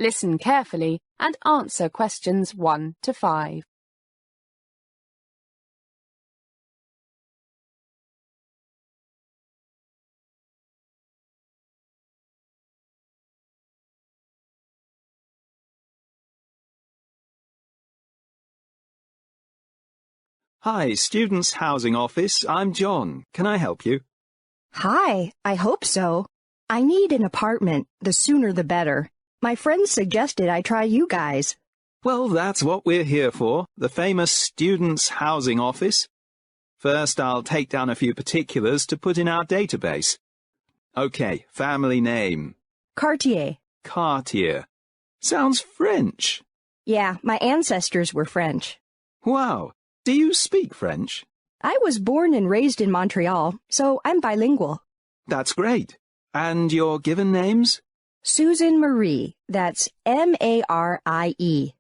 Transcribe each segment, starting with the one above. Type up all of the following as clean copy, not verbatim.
Listen carefully and answer questions 1 to 5. Hi, Students' Housing Office. I'm John. Can I help you? Hi, I hope so. I need an apartment. The sooner the better. My friends suggested I try you guys. Well, that's what we're here for, the famous Students' Housing Office. First, I'll take down a few particulars to put in our database. Okay, family name. Cartier. Cartier. Sounds French. Yeah, my ancestors were French. Wow. Do you speak French? I was born and raised in Montreal, so I'm bilingual. That's great. And your given names? Susan Marie. That's M-A-R-I-E.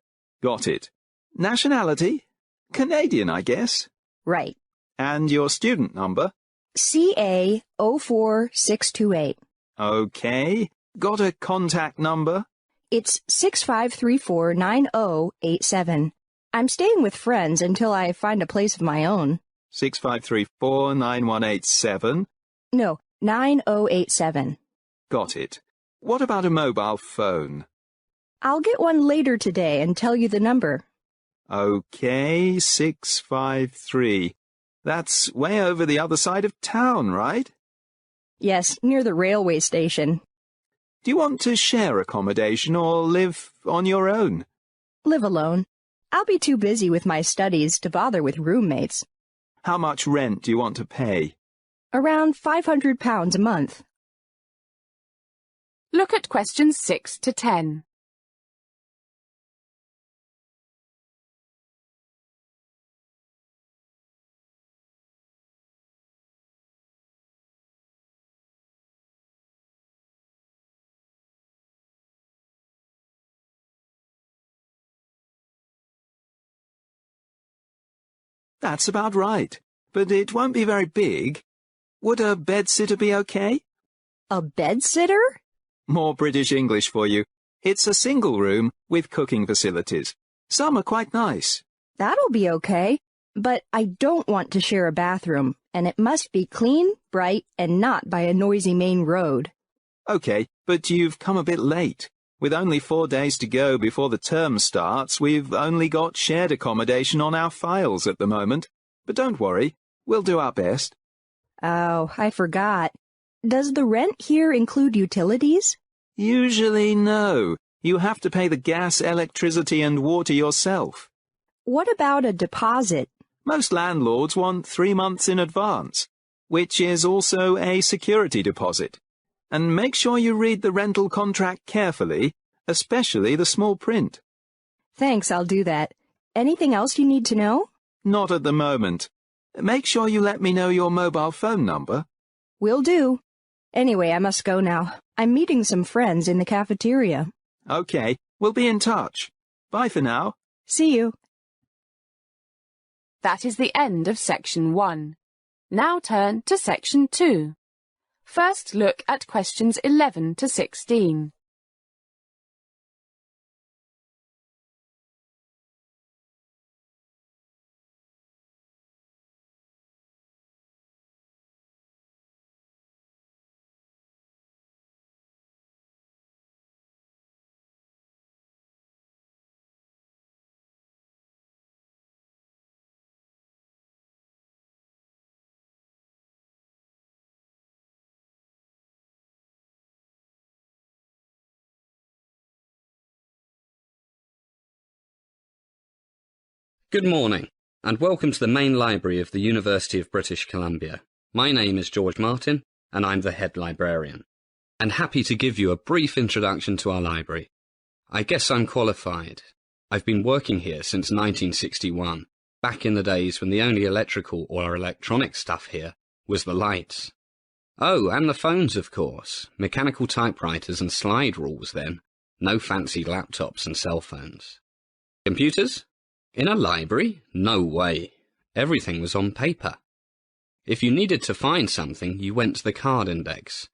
Got it. Nationality? Canadian, I guess. Right. And your student number? CA 04628. Okay. Got a contact number? It's 65349087. I'm staying with friends until I find a place of my own. 65349187. No, 9087. Got it. What about a mobile phone? I'll get one later today and tell you the number. Okay, 653. That's way over the other side of town, right? Yes, near the railway station. Do you want to share accommodation or live on your own? Live alone. I'll be too busy with my studies to bother with roommates. How much rent do you want to pay? Around £500 a month. Look at questions 6 to 10. That's about right, but it won't be very big. Would a bedsitter be okay? A bedsitter? More British English for you. It's a single room with cooking facilities. Some are quite nice. That'll be okay, but I don't want to share a bathroom, and it must be clean, bright, and not by a noisy main road. Okay, but you've come a bit late. With only 4 days to go before the term starts, we've only got shared accommodation on our files at the moment. But don't worry, we'll do our best. Oh, I forgot. Does the rent here include utilities? Usually no. You have to pay the gas, electricity and water yourself. What about a deposit? Most landlords want 3 months in advance, which is also a security deposit. And make sure you read the rental contract carefully, especially the small print. Thanks, I'll do that. Anything else you need to know? Not at the moment. Make sure you let me know your mobile phone number. Will do. Anyway, I must go now. I'm meeting some friends in the cafeteria. Okay, we'll be in touch. Bye for now. See you. That is the end of section 1. Now turn to section 2. First look at questions 11 to 16. Good morning, and welcome to the main library of the University of British Columbia. My name is George Martin, and I'm the head librarian. And happy to give you a brief introduction to our library. I guess I'm qualified. I've been working here since 1961, back in the days when the only electrical or electronic stuff here was the lights. Oh, and the phones, of course. Mechanical typewriters and slide rules then. No fancy laptops and cell phones. Computers? In a library? No way. Everything was on paper. If you needed to find something, you went to the card index.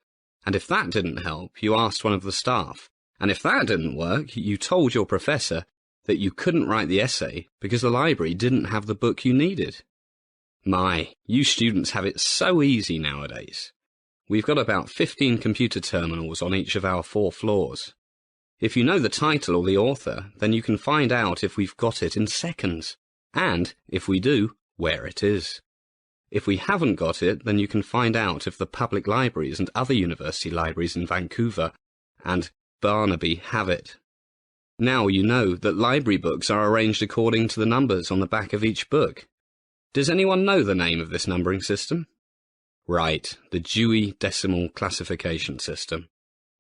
And if that didn't help, you asked one of the staff, And if that didn't work, you told your professor that you couldn't write the essay because the library didn't have the book you needed. My, you students have it so easy nowadays. We've got about 15 computer terminals on each of our 4 floors. If you know the title or the author, then you can find out if we've got it in seconds, and, if we do, where it is. If we haven't got it, then you can find out if the public libraries and other university libraries in Vancouver and Barnaby have it. Now you know that library books are arranged according to the numbers on the back of each book. Does anyone know the name of this numbering system? Right, the Dewey Decimal Classification System,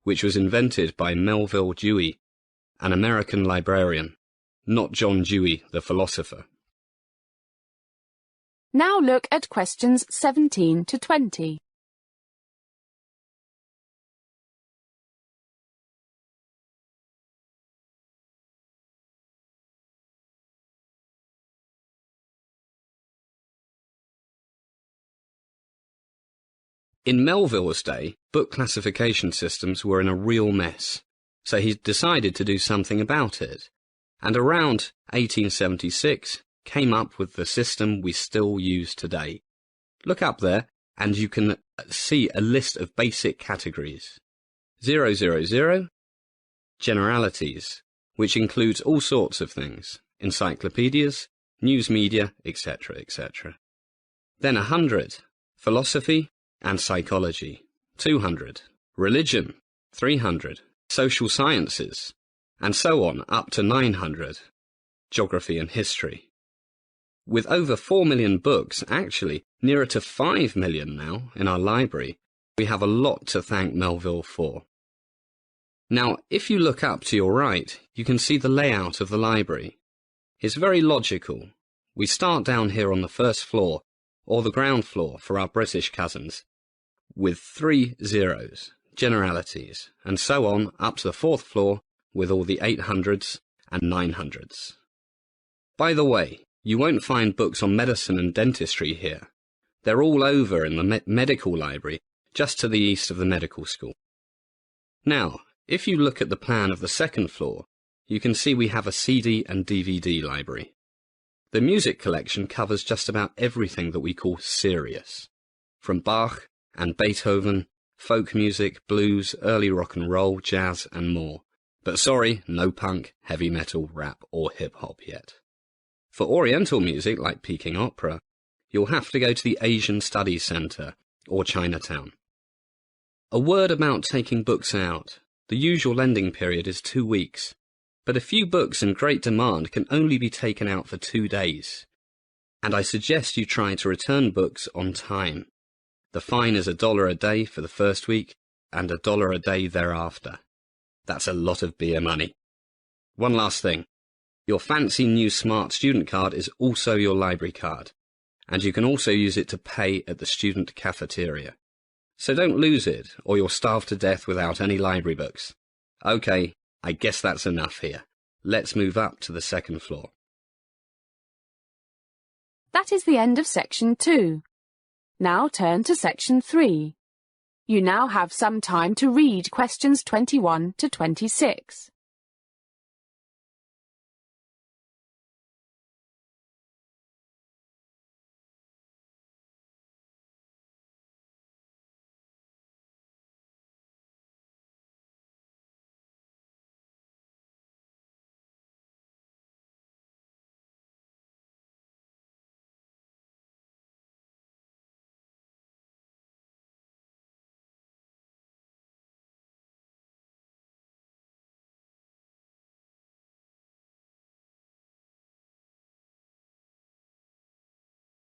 which was invented by Melville Dewey, an American librarian, not John Dewey, the philosopher. Now look at questions 17 to 20. In Melville's day, book classification systems were in a real mess, so he decided to do something about it, and around 1876 came up with the system we still use today. Look up there, and you can see a list of basic categories. 000, generalities, which includes all sorts of things, encyclopedias, news media, etc., etc. Then 100, philosophy and psychology. 200, religion. 300, social sciences, and so on up to 900, geography and history. With over 4 million books, actually nearer to 5 million now in our library, we have a lot to thank Melville for. Now, if you look up to your right, you can see the layout of the library. It's very logical. We start down here on the first floor, or the ground floor for our British cousins, with 3 zeros, generalities, and so on up to the 4th floor with all the 800s and 900s. By the way, you won't find books on medicine and dentistry here. They're all over in the medical library, just to the east of the medical school. Now, if you look at the plan of the 2nd floor, you can see we have a CD and DVD library. The music collection covers just about everything that we call serious, from Bach and Beethoven, folk music, blues, early rock and roll, jazz and more. But sorry, no punk, heavy metal, rap or hip-hop yet. For Oriental music like Peking opera, you'll have to go to the Asian Studies Centre or Chinatown. A word about taking books out. The usual lending period is 2 weeks, but a few books in great demand can only be taken out for 2 days. And I suggest you try to return books on time. The fine is $1 a day for the first week and $1 a day thereafter. That's a lot of beer money. One last thing. Your fancy new smart student card is also your library card, and you can also use it to pay at the student cafeteria. So don't lose it, or you'll starve to death without any library books. Okay, I guess that's enough here. Let's move up to the 2nd floor. That is the end of section 2. Now turn to section 3. You now have some time to read questions 21 to 26.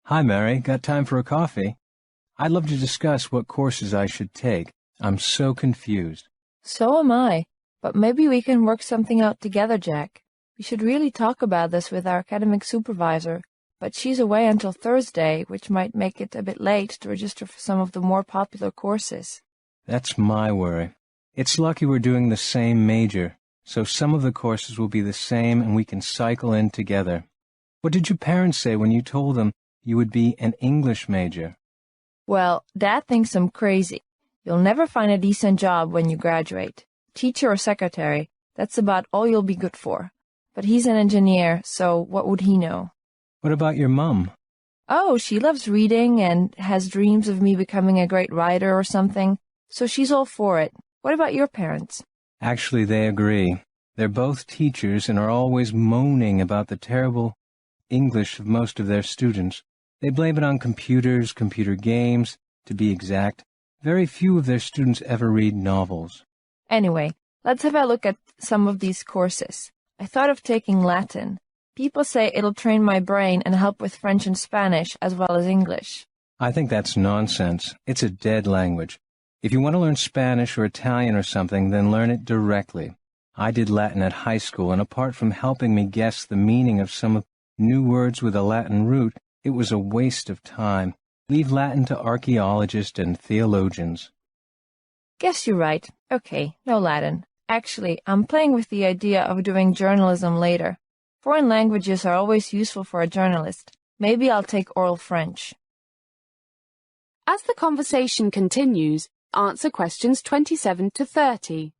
Hi, Mary. Got time for a coffee? I'd love to discuss what courses I should take. I'm so confused. So am I. But maybe we can work something out together, Jack. We should really talk about this with our academic supervisor, but she's away until Thursday, which might make it a bit late to register for some of the more popular courses. That's my worry. It's lucky we're doing the same major, so some of the courses will be the same and we can cycle in together. What did your parents say when you told them you would be an English major? Well, Dad thinks I'm crazy. You'll never find a decent job when you graduate. teacher or secretary. That's about all you'll be good for. But he's an engineer, so what would he know? What about your mum? Oh, she loves reading and has dreams of me becoming a great writer or something, so she's all for it. What about your parents? Actually, they agree. They're both teachers and are always moaning about the terrible English of most of their students. They blame it on computers, computer games, to be exact. Very few of their students ever read novels. Anyway, let's have a look at some of these courses. I thought of taking Latin. People say it'll train my brain and help with French and Spanish as well as English. I think that's nonsense. It's a dead language. If you want to learn Spanish or Italian or something, then learn it directly. I did Latin at high school, and apart from helping me guess the meaning of some new words with a Latin root, it was a waste of time. Leave Latin to archaeologists and theologians. Guess you're right. Okay, no Latin. Actually, I'm playing with the idea of doing journalism later. Foreign languages are always useful for a journalist. Maybe I'll take oral French. As the conversation continues, answer questions 27 to 30.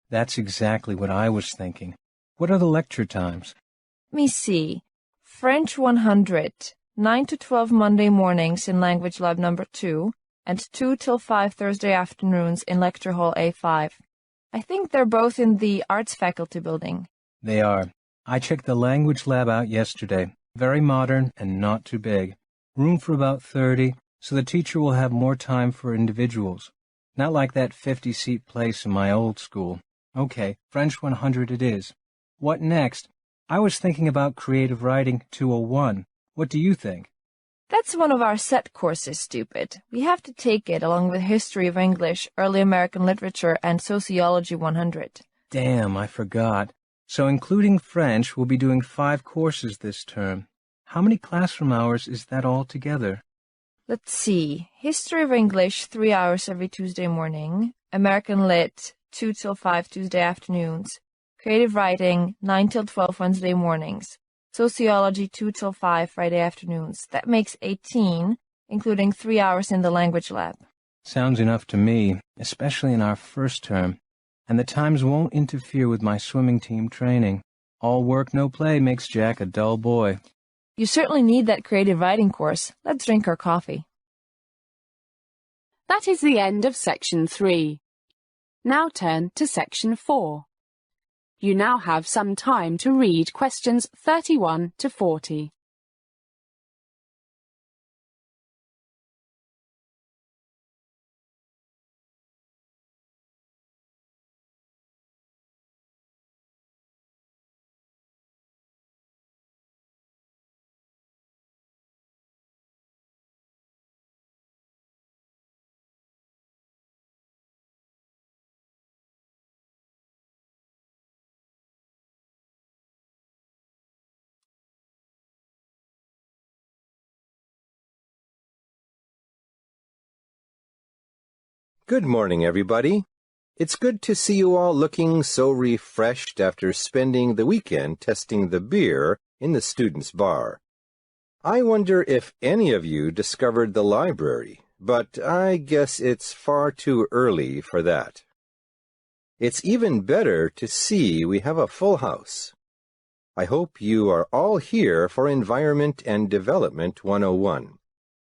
That's exactly what I was thinking. What are the lecture times? Let me see. French 100, 9 to 12 Monday mornings in Language Lab number 2, and 2 till 5 Thursday afternoons in Lecture Hall A5. I think they're both in the Arts Faculty building. They are. I checked the language lab out yesterday. Very modern and not too big. Room for about 30, so the teacher will have more time for individuals. Not like that 50-seat place in my old school. Okay, French 100 it is. What next? I was thinking about creative writing 201. What do you think? That's one of our set courses, stupid. We have to take it along with History of English, Early American Literature, and Sociology 100. Damn, I forgot. So including French, we'll be doing 5 courses this term. How many classroom hours is that all together? Let's see. History of English, 3 hours every Tuesday morning. American Lit, 2 till 5 Tuesday afternoons. Creative Writing, 9 till 12 Wednesday mornings. Sociology, 2 till 5 Friday afternoons. That makes 18, including 3 hours in the language lab. Sounds enough to me, especially in our first term. And the times won't interfere with my swimming team training. All work, no play makes Jack a dull boy. You certainly need that creative writing course. Let's drink our coffee. That is the end of Section 3. Now turn to Section 4. You now have some time to read questions 31 to 40. Good morning, everybody. It's good to see you all looking so refreshed after spending the weekend testing the beer in the students' bar. I wonder if any of you discovered the library, but I guess it's far too early for that. It's even better to see we have a full house. I hope you are all here for Environment and Development 101,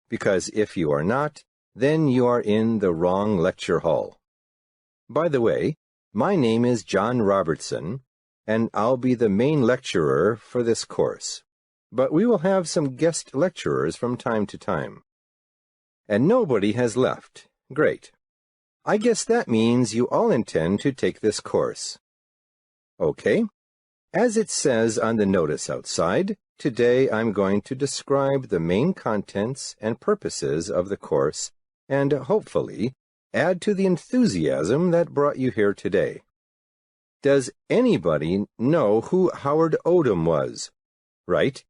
because if you are not, then you are in the wrong lecture hall. By the way, my name is John Robertson, and I'll be the main lecturer for this course. But we will have some guest lecturers from time to time. And nobody has left. Great. I guess that means you all intend to take this course. Okay. As it says on the notice outside, today I'm going to describe the main contents and purposes of the course and hopefully add to the enthusiasm that brought you here today. Does anybody know who Howard Odum was? Right?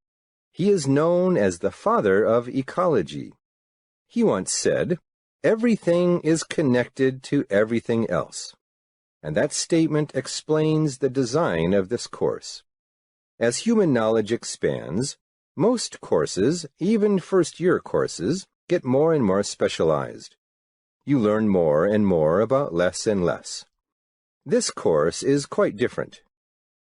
He is known as the father of ecology. He once said, "Everything is connected to everything else." and that statement explains the design of this course. As human knowledge expands, most courses, even first-year courses, get more and more specialized. You learn more and more about less and less. This course is quite different.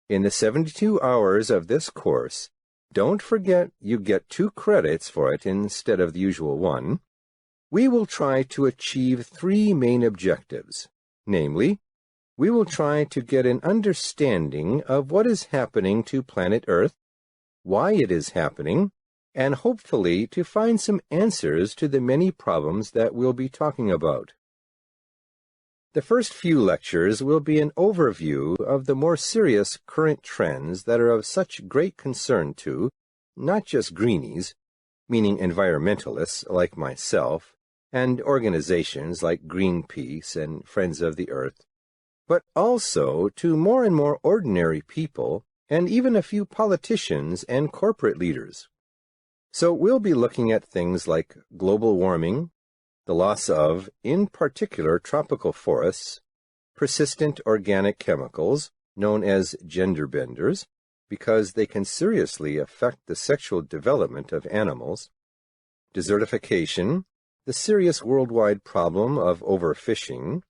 In the 72 hours of this course, don't forget you get 2 credits for it instead of the usual 1. We will try to achieve 3 main objectives, namely, we will try to get an understanding of what is happening to planet Earth, why it is happening, and hopefully to find some answers to the many problems that we'll be talking about. The first few lectures will be an overview of the more serious current trends that are of such great concern to, not just greenies, meaning environmentalists like myself, and organizations like Greenpeace and Friends of the Earth, but also to more and more ordinary people and even a few politicians and corporate leaders. So we'll be looking at things like global warming, the loss of, in particular, tropical forests, persistent organic chemicals, known as gender benders, because they can seriously affect the sexual development of animals, desertification, the serious worldwide problem of overfishing,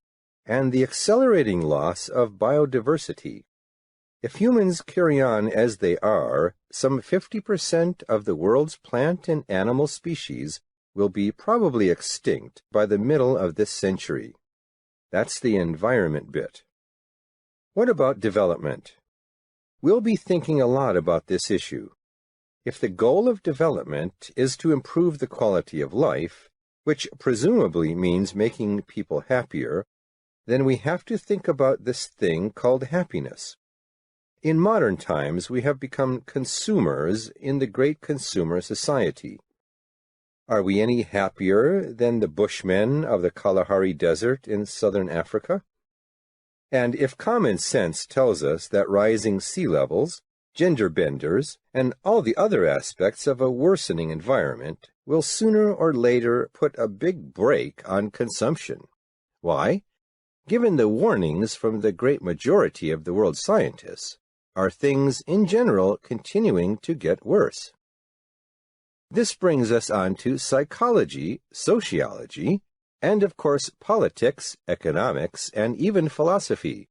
and the accelerating loss of biodiversity. If humans carry on as they are, some 50% of the world's plant and animal species will be probably extinct by the middle of this century. That's the environment bit. What about development? We'll be thinking a lot about this issue. If the goal of development is to improve the quality of life, which presumably means making people happier, then we have to think about this thing called happiness. In modern times, we have become consumers in the great consumer society. Are we any happier than the Bushmen of the Kalahari Desert in southern Africa? And if common sense tells us that rising sea levels, gender benders, and all the other aspects of a worsening environment will sooner or later put a big brake on consumption. Why? Given the warnings from the great majority of the world's scientists, are things in general continuing to get worse? This brings us on to psychology, sociology, and of course politics, economics, and even philosophy.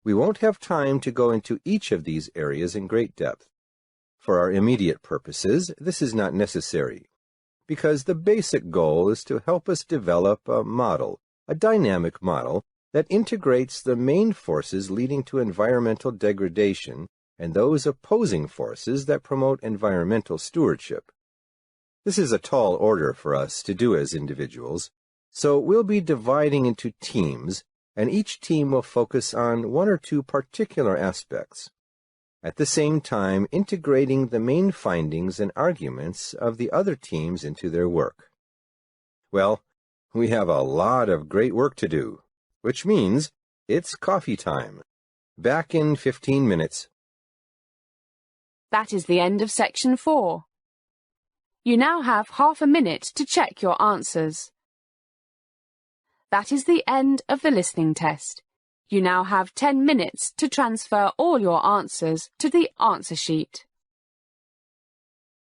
We won't have time to go into each of these areas in great depth. For our immediate purposes, this is not necessary, because the basic goal is to help us develop a model, a dynamic model, that integrates the main forces leading to environmental degradation and those opposing forces that promote environmental stewardship. This is a tall order for us to do as individuals, so we'll be dividing into teams, and each team will focus on 1 or 2 particular aspects, at the same time integrating the main findings and arguments of the other teams into their work. Well, we have a lot of great work to do, which means it's coffee time. Back in 15 minutes. That is the end of section 4. You now have half a minute to check your answers. That is the end of the listening test. You now have 10 minutes to transfer all your answers to the answer sheet.